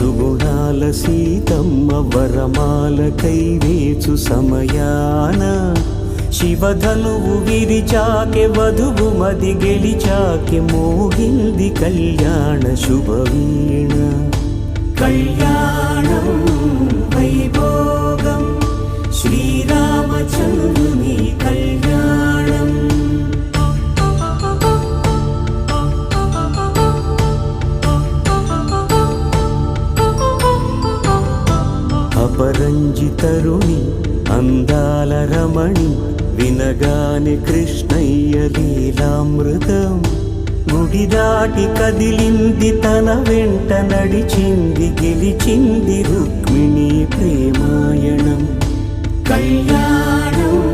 సుగుణాల సీతమ్మ వరమాల కైవేచు సమయాన శివధనువు విరిచాకె వధువు మది గెలిచాకె మోగింది కళ్యాణ శుభవీణ. కళ్యాణం వైభోగం శ్రీరామచంద్రుని కళ్యాణం. అపరంజి తరుణి అందాల రమణి వినగానే కృష్ణయ్య లీలామృతం. గుడి దాటి కదిలింది తన వెంట నడిచింది గెలిచింది రుక్మిణి ప్రేమాయణం. కళ్యాణం